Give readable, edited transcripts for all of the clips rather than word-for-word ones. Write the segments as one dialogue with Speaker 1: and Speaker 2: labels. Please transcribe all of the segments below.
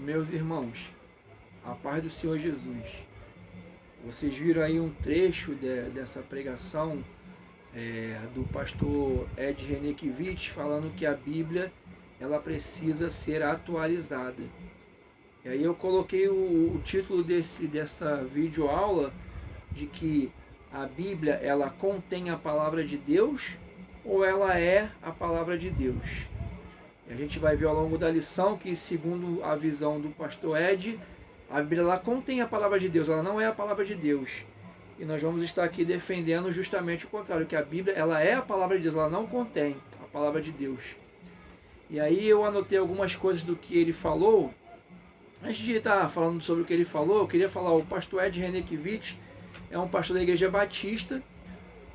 Speaker 1: Meus irmãos, a paz do Senhor Jesus. Vocês viram aí um trecho dessa pregação do pastor Ed Renekiewicz falando que a Bíblia ela precisa ser atualizada. E aí eu coloquei o título dessa videoaula de que a Bíblia ela contém a palavra de Deus ou ela é a palavra de Deus. E a gente vai ver ao longo da lição que, segundo a visão do pastor Ed, a Bíblia ela contém a palavra de Deus, ela não é a palavra de Deus. E nós vamos estar aqui defendendo justamente o contrário, que a Bíblia ela é a palavra de Deus, ela não contém a palavra de Deus. E aí eu anotei algumas coisas do que ele falou. Antes de estar falando sobre o que ele falou, eu queria falar, o pastor Ed Renekiewicz é um pastor da Igreja Batista,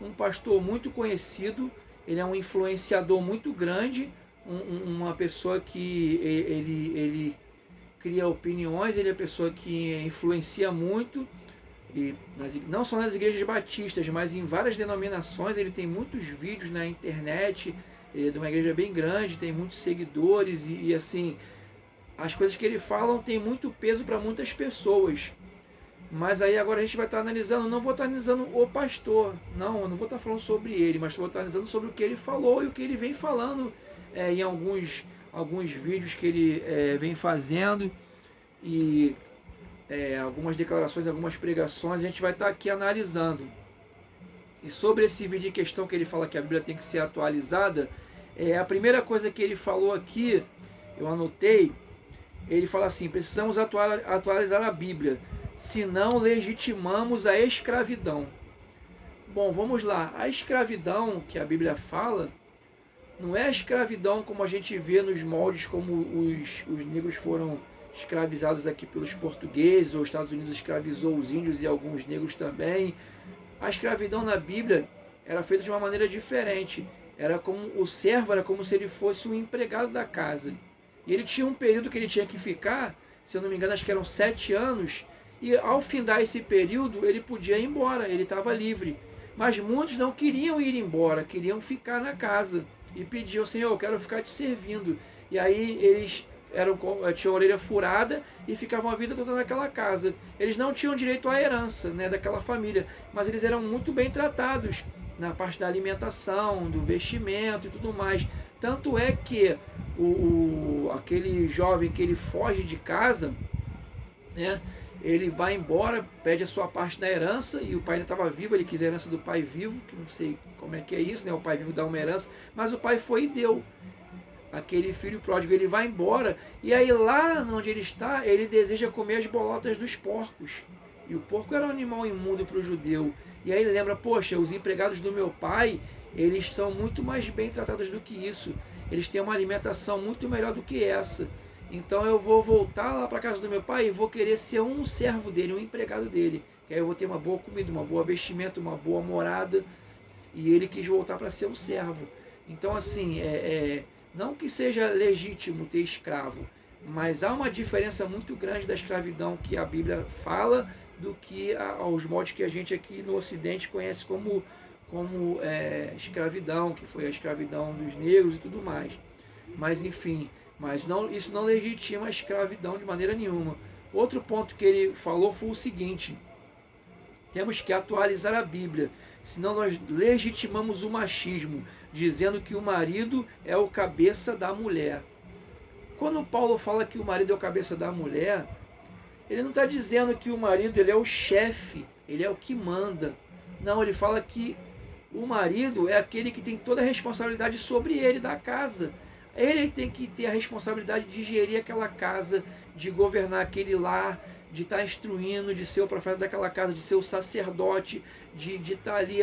Speaker 1: um pastor muito conhecido, ele é um influenciador muito grande, uma pessoa que ele cria opiniões, ele é uma pessoa que influencia muito, e não só nas igrejas batistas, mas em várias denominações. Ele tem muitos vídeos na internet, ele é de uma igreja bem grande, tem muitos seguidores e assim, as coisas que ele fala têm muito peso para muitas pessoas. Mas aí agora a gente vai estar analisando, não vou estar analisando o pastor, não, eu não vou estar falando sobre ele, mas vou estar analisando sobre o que ele falou e o que ele vem falando em alguns vídeos que ele vem fazendo e algumas declarações, algumas pregações, a gente vai estar aqui analisando. E sobre esse vídeo em questão que ele fala que a Bíblia tem que ser atualizada, a primeira coisa que ele falou aqui, eu anotei, ele fala assim: precisamos atualizar a Bíblia, senão legitimamos a escravidão. Bom, vamos lá. A escravidão que a Bíblia fala não é a escravidão como a gente vê nos moldes como os negros foram escravizados aqui pelos portugueses, ou os Estados Unidos escravizou os índios e alguns negros também. A escravidão na Bíblia era feita de uma maneira diferente. Era como o servo era como se ele fosse um empregado da casa. E ele tinha um período que ele tinha que ficar, se eu não me engano, acho que eram 7 anos, e ao findar esse período, ele podia ir embora, ele estava livre. Mas muitos não queriam ir embora, queriam ficar na casa. E pediam: Senhor, eu quero ficar te servindo. E aí eles tinham a orelha furada e ficavam a vida toda naquela casa. Eles não tinham direito à herança, né, daquela família, mas eles eram muito bem tratados na parte da alimentação, do vestimento e tudo mais. Tanto é que aquele jovem que ele foge de casa, né, ele vai embora, pede a sua parte da herança, e o pai ainda estava vivo, ele quis a herança do pai vivo, que não sei como é que é isso, né? O pai vivo dá uma herança, mas o pai foi e deu. Aquele filho pródigo, ele vai embora, e aí lá onde ele está, ele deseja comer as bolotas dos porcos. E o porco era um animal imundo para o judeu. E aí ele lembra: poxa, os empregados do meu pai, eles são muito mais bem tratados do que isso. Eles têm uma alimentação muito melhor do que essa. Então eu vou voltar lá para a casa do meu pai e vou querer ser um servo dele, um empregado dele. Que aí eu vou ter uma boa comida, uma boa vestimenta, uma boa morada. E ele quis voltar para ser um servo. Então assim, não que seja legítimo ter escravo, mas há uma diferença muito grande da escravidão que a Bíblia fala do que aos moldes que a gente aqui no Ocidente conhece como escravidão, que foi a escravidão dos negros e tudo mais. Mas enfim, isso não legitima a escravidão de maneira nenhuma. Outro ponto que ele falou foi o seguinte: temos que atualizar a Bíblia, senão nós legitimamos o machismo, dizendo que o marido é o cabeça da mulher. Quando Paulo fala que o marido é o cabeça da mulher, ele não está dizendo que o marido ele é o chefe, ele é o que manda. Não, ele fala que o marido é aquele que tem toda a responsabilidade sobre ele da casa. Ele tem que ter a responsabilidade de gerir aquela casa, de governar aquele lar, de estar instruindo, de ser o profeta daquela casa, de ser o sacerdote, de estar ali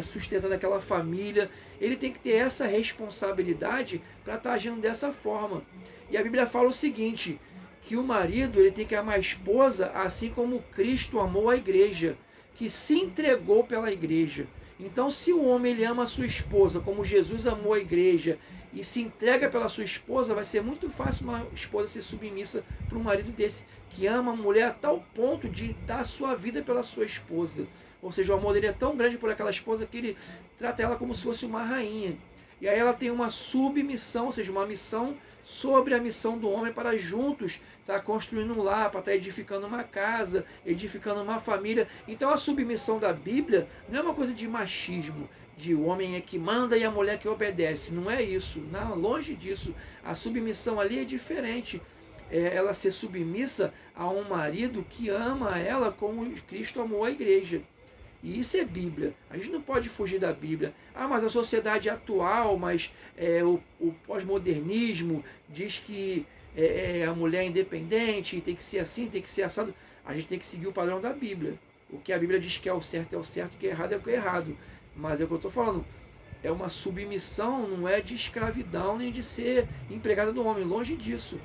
Speaker 1: sustentando aquela família. Ele tem que ter essa responsabilidade para estar agindo dessa forma. E a Bíblia fala o seguinte, que o marido ele tem que amar a esposa assim como Cristo amou a igreja, que se entregou pela igreja. Então, se o homem ele ama a sua esposa como Jesus amou a igreja e se entrega pela sua esposa, vai ser muito fácil uma esposa ser submissa para um marido desse, que ama a mulher a tal ponto de dar a sua vida pela sua esposa. Ou seja, o amor dele é tão grande por aquela esposa que ele trata ela como se fosse uma rainha. E aí ela tem uma submissão, ou seja, uma missão sobre a missão do homem para juntos estar construindo um lar, para estar edificando uma casa, edificando uma família. Então a submissão da Bíblia não é uma coisa de machismo, de o homem é que manda e a mulher que obedece. Não é isso, não, longe disso. A submissão ali é diferente. É ela ser submissa a um marido que ama ela como Cristo amou a igreja. E isso é Bíblia. A gente não pode fugir da Bíblia. Ah, mas a sociedade atual, mas o pós-modernismo diz que a mulher é independente, tem que ser assim, tem que ser assado. A gente tem que seguir o padrão da Bíblia. O que a Bíblia diz que é o certo, o que é errado é o que é errado. Mas é o que eu estou falando. É uma submissão, não é de escravidão nem de ser empregada do homem. Longe disso.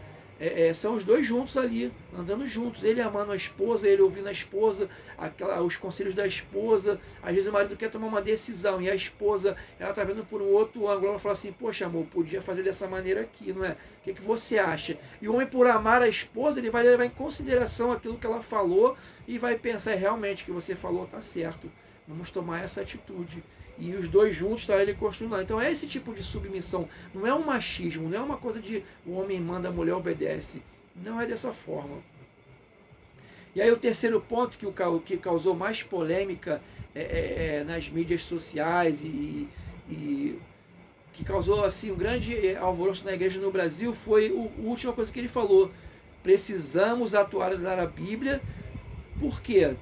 Speaker 1: São os dois juntos ali, andando juntos, ele amando a esposa, ele ouvindo a esposa, os conselhos da esposa. Às vezes o marido quer tomar uma decisão e a esposa, ela está vendo por um outro ângulo, ela fala assim, poxa amor, podia fazer dessa maneira aqui, não é? O que você acha? E o homem, por amar a esposa, ele vai levar em consideração aquilo que ela falou e vai pensar, realmente, o que você falou está certo, vamos tomar essa atitude. E os dois juntos está ele construindo lá. Então é esse tipo de submissão. Não é um machismo, não é uma coisa de o homem manda, a mulher obedece. Não é dessa forma. E aí o terceiro ponto que causou mais polêmica nas mídias sociais e que causou assim um grande alvoroço na igreja no Brasil foi a última coisa que ele falou. Precisamos atualizar a Bíblia. Por quê?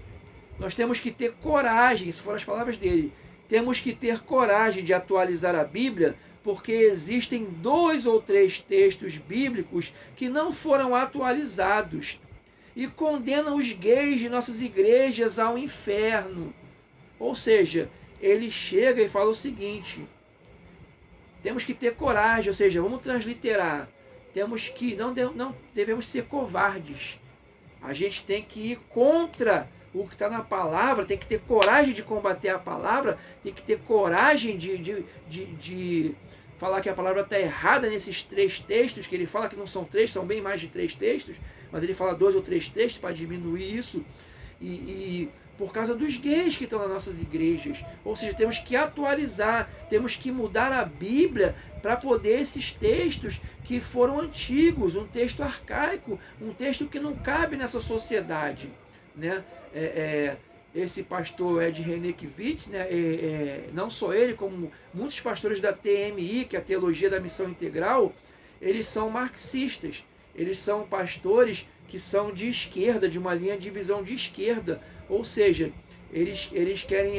Speaker 1: Nós temos que ter coragem, isso foram as palavras dele. Temos que ter coragem de atualizar a Bíblia, porque existem 2 ou 3 textos bíblicos que não foram atualizados e condenam os gays de nossas igrejas ao inferno. Ou seja, ele chega e fala o seguinte: temos que ter coragem, ou seja, vamos transliterar. Temos que não devemos ser covardes. A gente tem que ir contra o que está na palavra, tem que ter coragem de combater a palavra, tem que ter coragem de falar que a palavra está errada nesses 3 textos, que ele fala que não são 3, são bem mais de 3 textos, mas ele fala 2 ou 3 textos para diminuir isso, e por causa dos gays que estão nas nossas igrejas. Ou seja, temos que atualizar, temos que mudar a Bíblia para poder esses textos que foram antigos, um texto arcaico, um texto que não cabe nessa sociedade, né? Esse pastor Ed Renekiewicz, né? Não só ele, como muitos pastores da TMI, que é a Teologia da Missão Integral, eles são marxistas, eles são pastores que são de esquerda, de uma linha de visão de esquerda, ou seja, eles querem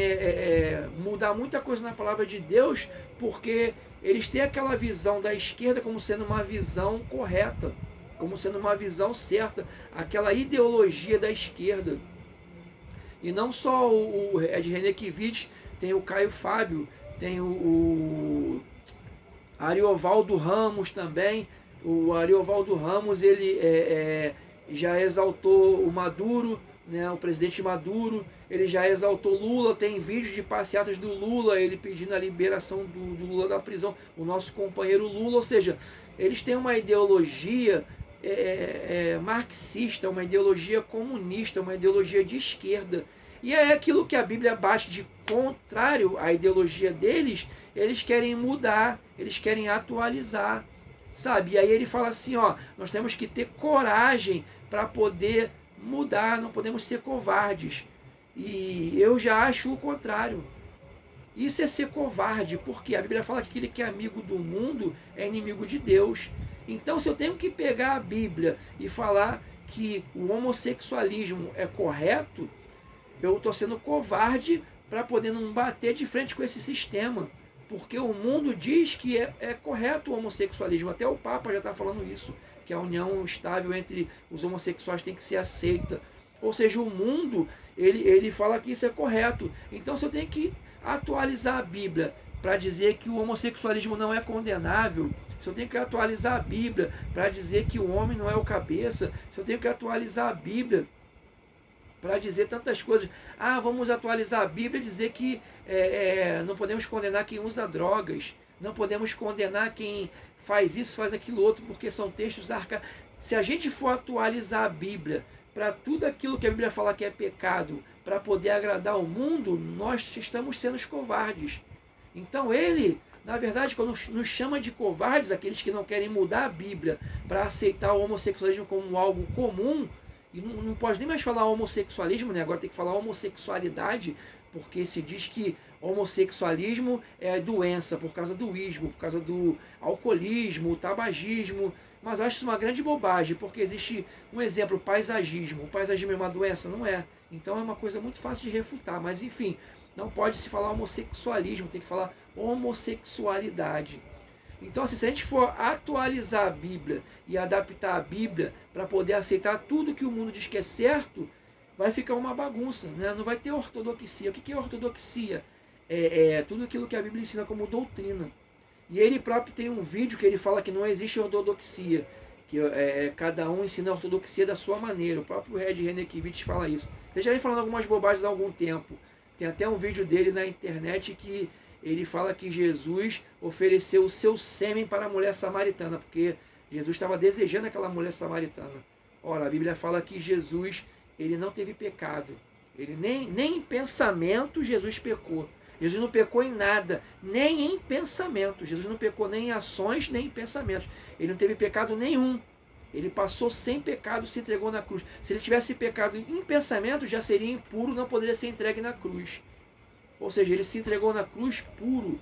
Speaker 1: mudar muita coisa na palavra de Deus, porque eles têm aquela visão da esquerda como sendo uma visão correta, como sendo uma visão certa, aquela ideologia da esquerda. E não só o Ed Renekiewicz, tem o Caio Fábio, tem o Ariovaldo Ramos também. O Ariovaldo Ramos, ele já exaltou o Maduro, né, o presidente Maduro, ele já exaltou Lula, tem vídeos de passeatas do Lula, ele pedindo a liberação do Lula da prisão, o nosso companheiro Lula. Ou seja, eles têm uma ideologia marxista, uma ideologia comunista, uma ideologia de esquerda. E é aquilo que a Bíblia bate de contrário à ideologia deles, eles querem mudar, eles querem atualizar, sabe? E aí ele fala assim, ó, nós temos que ter coragem para poder mudar, não podemos ser covardes. E eu já acho o contrário. Isso é ser covarde, porque a Bíblia fala que aquele que é amigo do mundo é inimigo de Deus. Então, se eu tenho que pegar a Bíblia e falar que o homossexualismo é correto, eu estou sendo covarde para poder não bater de frente com esse sistema. Porque o mundo diz que é correto o homossexualismo. Até o Papa já está falando isso, que a união estável entre os homossexuais tem que ser aceita. Ou seja, o mundo, ele fala que isso é correto. Então, se eu tenho que atualizar a Bíblia para dizer que o homossexualismo não é condenável, se eu tenho que atualizar a Bíblia para dizer que o homem não é o cabeça, se eu tenho que atualizar a Bíblia para dizer tantas coisas, vamos atualizar a Bíblia e dizer que não podemos condenar quem usa drogas, não podemos condenar quem faz isso, faz aquilo outro, porque são textos arcaicos. Se a gente for atualizar a Bíblia para tudo aquilo que a Bíblia fala que é pecado, para poder agradar o mundo, nós estamos sendo os covardes. Então ele Na verdade, quando nos chama de covardes, aqueles que não querem mudar a Bíblia para aceitar o homossexualismo como algo comum, e não pode nem mais falar homossexualismo, né? Agora tem que falar homossexualidade, porque se diz que homossexualismo é doença por causa do ismo, por causa do alcoolismo, tabagismo, mas eu acho isso uma grande bobagem, porque existe um exemplo, paisagismo. O paisagismo é uma doença? Não é. Então é uma coisa muito fácil de refutar, mas enfim, não pode se falar homossexualismo, tem que falar homossexualidade. Então, assim, se a gente for atualizar a Bíblia e adaptar a Bíblia para poder aceitar tudo que o mundo diz que é certo, vai ficar uma bagunça, né? Não vai ter ortodoxia. O que é ortodoxia? É tudo aquilo que a Bíblia ensina como doutrina. E ele próprio tem um vídeo que ele fala que não existe ortodoxia, que cada um ensina a ortodoxia da sua maneira. O próprio Ed Renekiewicz fala isso. Ele já vem falando algumas bobagens há algum tempo. Tem até um vídeo dele na internet que ele fala que Jesus ofereceu o seu sêmen para a mulher samaritana, porque Jesus estava desejando aquela mulher samaritana. Ora, a Bíblia fala que Jesus, ele não teve pecado. Ele nem em pensamento Jesus pecou. Jesus não pecou em nada, nem em pensamento. Jesus não pecou nem em ações, nem em pensamentos. Ele não teve pecado nenhum. Ele passou sem pecado, se entregou na cruz. Se ele tivesse pecado em pensamento, já seria impuro, não poderia ser entregue na cruz. Ou seja, ele se entregou na cruz puro.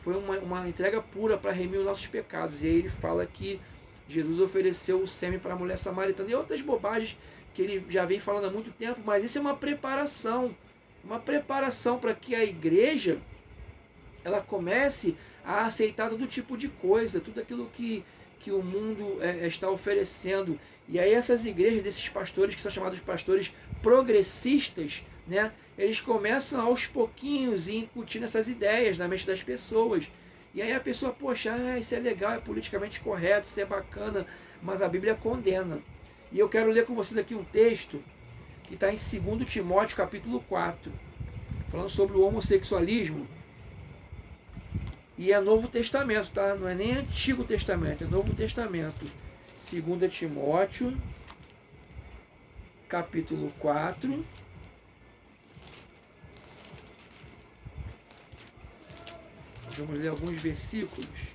Speaker 1: Foi uma entrega pura para remir os nossos pecados. E aí ele fala que Jesus ofereceu o sêmen para a mulher samaritana. E outras bobagens que ele já vem falando há muito tempo, mas isso é uma preparação. Uma preparação para que a igreja ela comece a aceitar todo tipo de coisa, tudo aquilo que o mundo está oferecendo. E aí essas igrejas desses pastores, que são chamados de pastores progressistas, né, eles começam aos pouquinhos e incutindo essas ideias na mente das pessoas. E aí a pessoa, poxa, isso é legal, é politicamente correto, isso é bacana, mas a Bíblia condena. E eu quero ler com vocês aqui um texto que está em 2 Timóteo capítulo 4, falando sobre o homossexualismo. E é Novo Testamento, tá? Não é nem Antigo Testamento, é Novo Testamento. 2 Timóteo capítulo 4. Vamos ler alguns versículos.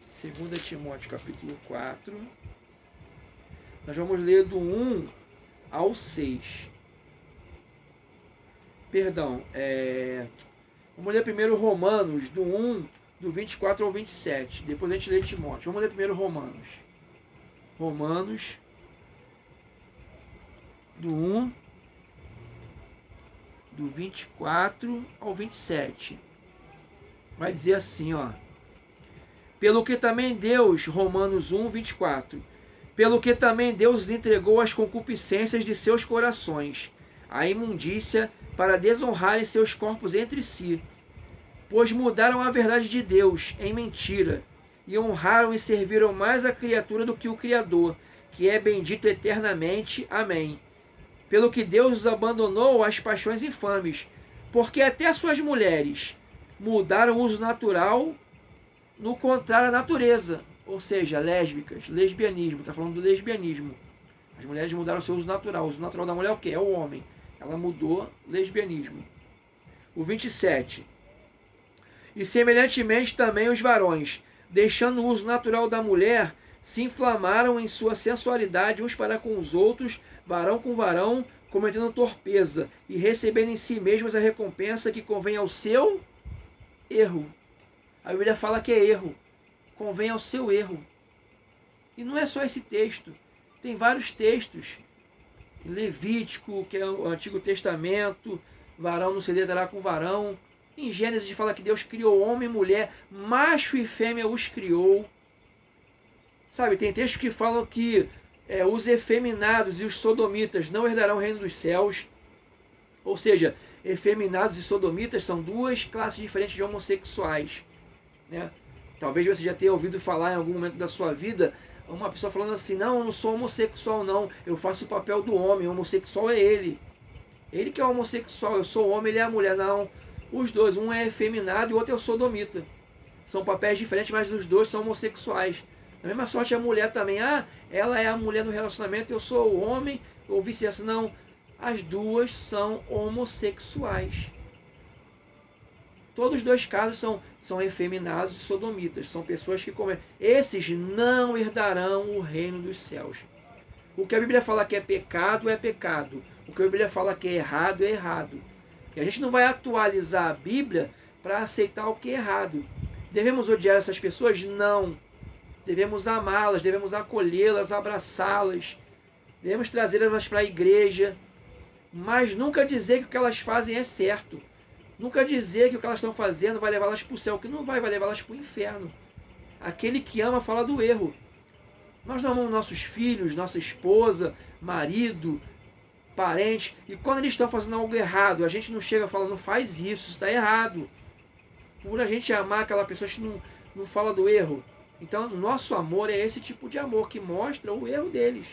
Speaker 1: Segunda Timóteo capítulo 4. Nós vamos ler do 1 ao 6. Perdão, vamos ler primeiro Romanos, do 1, do 24 ao 27. Depois a gente lê Timóteo. Vamos ler primeiro Romanos. Romanos, do 1, do 24 ao 27. Vai dizer assim, ó. Pelo que também Deus, Romanos 1, 24. Pelo que também Deus os entregou às concupiscências de seus corações, a imundícia, para desonrarem seus corpos entre si. Pois mudaram a verdade de Deus em mentira, e honraram e serviram mais a criatura do que o Criador, que é bendito eternamente. Amém. Pelo que Deus os abandonou às paixões infames, porque até suas mulheres mudaram o uso natural no contrário à natureza, ou seja, lésbicas, lesbianismo, está falando do lesbianismo. As mulheres mudaram seu uso natural. O uso natural da mulher é o quê? É o homem. Ela mudou lesbianismo. O 27. E semelhantemente também os varões, deixando o uso natural da mulher, se inflamaram em sua sensualidade uns para com os outros, varão com varão, cometendo torpeza, e recebendo em si mesmos a recompensa que convém ao seu erro. A Bíblia fala que é erro. Convém ao seu erro. E não é só esse texto. Tem vários textos. Levítico, que é o Antigo Testamento, varão não se deitará com varão. Em Gênesis fala que Deus criou homem e mulher, macho e fêmea os criou. Sabe, tem textos que falam que os efeminados e os sodomitas não herdarão o reino dos céus. Ou seja, efeminados e sodomitas são duas classes diferentes de homossexuais, né? Talvez você já tenha ouvido falar em algum momento da sua vida uma pessoa falando assim, não, eu não sou homossexual não, eu faço o papel do homem, o homossexual é ele. Ele que é homossexual, eu sou o homem, ele é a mulher. Não, os dois, um é efeminado e o outro é o sodomita. São papéis diferentes, mas os dois são homossexuais. Da mesma sorte a mulher também, ela é a mulher no relacionamento, eu sou o homem, ou vice-versa. Não, as duas são homossexuais. Todos os dois casos são efeminados e sodomitas, são pessoas que cometem. Esses não herdarão o reino dos céus. O que a Bíblia fala que é pecado, é pecado. O que a Bíblia fala que é errado, é errado. E a gente não vai atualizar a Bíblia para aceitar o que é errado. Devemos odiar essas pessoas? Não. Devemos amá-las, devemos acolhê-las, abraçá-las. Devemos trazê-las para a igreja. Mas nunca dizer que o que elas fazem é certo. Nunca dizer que o que elas estão fazendo vai levá-las para o céu. O que não vai levá-las para o inferno. Aquele que ama fala do erro. Nós não amamos nossos filhos, nossa esposa, marido, parentes. E quando eles estão fazendo algo errado, a gente não chega e fala, não faz isso está errado. Por a gente amar aquela pessoa, a gente não fala do erro. Então, o nosso amor é esse tipo de amor que mostra o erro deles.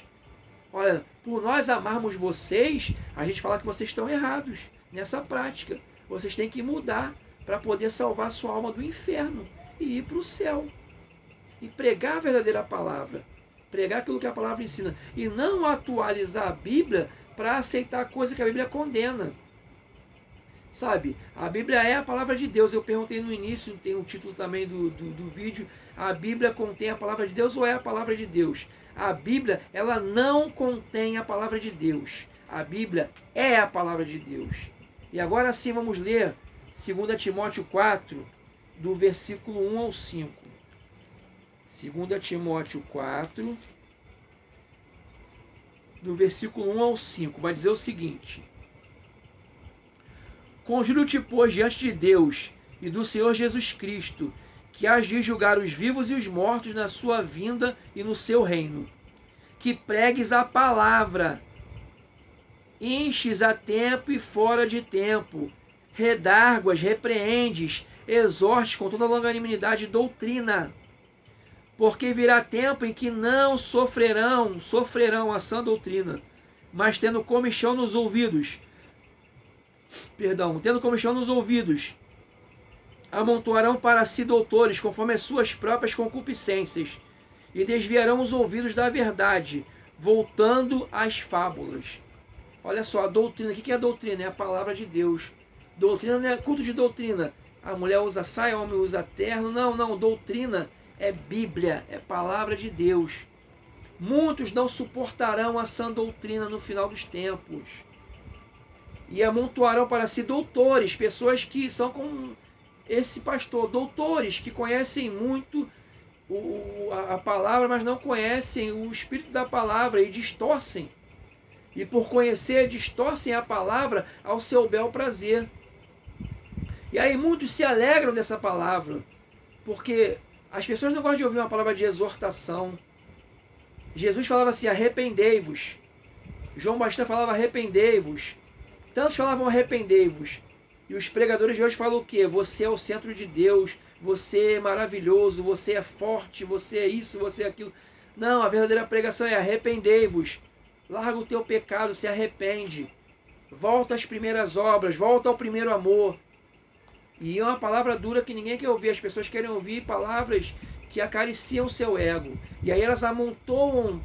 Speaker 1: Olha, por nós amarmos vocês, a gente fala que vocês estão errados nessa prática. Vocês têm que mudar para poder salvar a sua alma do inferno e ir para o céu. E pregar a verdadeira palavra. Pregar aquilo que a palavra ensina. E não atualizar a Bíblia para aceitar a coisa que a Bíblia condena. Sabe, a Bíblia é a palavra de Deus. Eu perguntei no início, tem um título também do vídeo. A Bíblia contém a palavra de Deus ou é a palavra de Deus? A Bíblia, ela não contém a palavra de Deus. A Bíblia é a palavra de Deus. E agora sim vamos ler 2 Timóteo 4, do versículo 1 ao 5. 2 Timóteo 4, do versículo 1 ao 5. Vai dizer o seguinte: Conjuro-te, pois, diante de Deus e do Senhor Jesus Cristo, que hás de julgar os vivos e os mortos na sua vinda e no seu reino, que pregues a palavra, enches a tempo e fora de tempo, redarguas, repreendes, exortes com toda longanimidade e doutrina. Porque virá tempo em que não sofrerão a sã doutrina, mas tendo comichão nos ouvidos, amontoarão para si doutores, conforme as suas próprias concupiscências, e desviarão os ouvidos da verdade, voltando às fábulas. Olha só, a doutrina, o que é a doutrina? É a palavra de Deus. Doutrina não é culto de doutrina. A mulher usa saia, o homem usa terno. Não, doutrina é Bíblia, é palavra de Deus. Muitos não suportarão a sã doutrina no final dos tempos. E amontoarão para si doutores, pessoas que são como esse pastor, doutores que conhecem muito a palavra, mas não conhecem o espírito da palavra e distorcem. E por conhecer, distorcem a palavra ao seu bel prazer. E aí muitos se alegram dessa palavra, porque as pessoas não gostam de ouvir uma palavra de exortação. Jesus falava assim, arrependei-vos. João Batista falava, arrependei-vos. Tantos falavam, arrependei-vos. E os pregadores de hoje falam o quê? Você é o centro de Deus, você é maravilhoso, você é forte, você é isso, você é aquilo. Não, a verdadeira pregação é arrependei-vos. Larga o teu pecado, se arrepende. Volta às primeiras obras, volta ao primeiro amor. E é uma palavra dura que ninguém quer ouvir. As pessoas querem ouvir palavras que acariciam o seu ego. E aí elas amontoam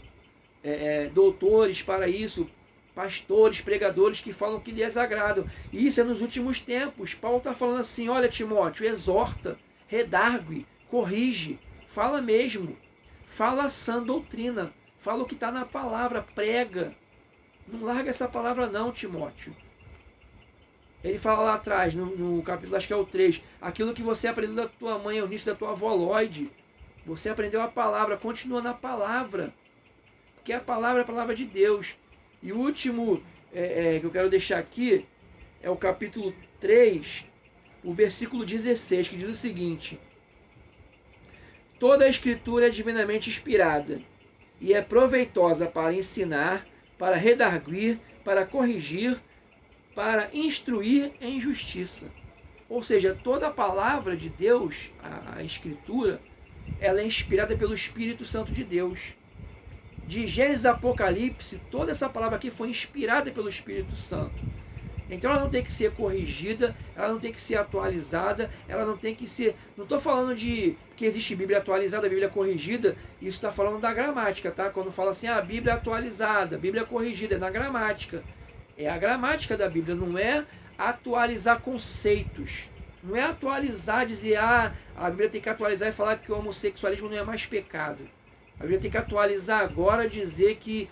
Speaker 1: doutores para isso, pastores, pregadores que falam que lhes agradam. E isso é nos últimos tempos. Paulo está falando assim, olha Timóteo, exorta, redargue, corrige, fala mesmo, fala a sã doutrina, fala o que está na palavra, prega. Não larga essa palavra não, Timóteo. Ele fala lá atrás, no capítulo, acho que é o 3, aquilo que você aprendeu da tua mãe, Eunice, da tua avó Lloyd. Você aprendeu a palavra, continua na palavra. Porque a palavra é a palavra de Deus. E o último que eu quero deixar aqui é o capítulo 3, o versículo 16, que diz o seguinte: Toda a escritura é divinamente inspirada e é proveitosa para ensinar, para redarguir, para corrigir, para instruir em justiça. Ou seja, toda a palavra de Deus, a escritura, ela é inspirada pelo Espírito Santo de Deus. De Gênesis a Apocalipse, toda essa palavra aqui foi inspirada pelo Espírito Santo. Então ela não tem que ser corrigida, ela não tem que ser atualizada, ela não tem que ser... Não estou falando de que existe Bíblia atualizada, Bíblia corrigida, isso está falando da gramática, tá? Quando fala assim, Bíblia atualizada, Bíblia corrigida, é na gramática. É a gramática da Bíblia, não é atualizar conceitos. Não é atualizar, dizer, a Bíblia tem que atualizar e falar que o homossexualismo não é mais pecado. A Bíblia tem que atualizar agora, dizer que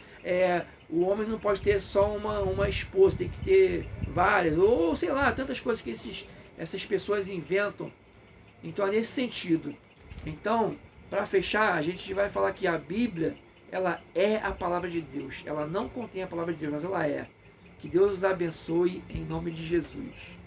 Speaker 1: o homem não pode ter só uma esposa, tem que ter várias, ou sei lá, tantas coisas que essas pessoas inventam. Então é nesse sentido. Então, para fechar, a gente vai falar que a Bíblia, ela é a palavra de Deus. Ela não contém a palavra de Deus, mas ela é. Que Deus os abençoe em nome de Jesus.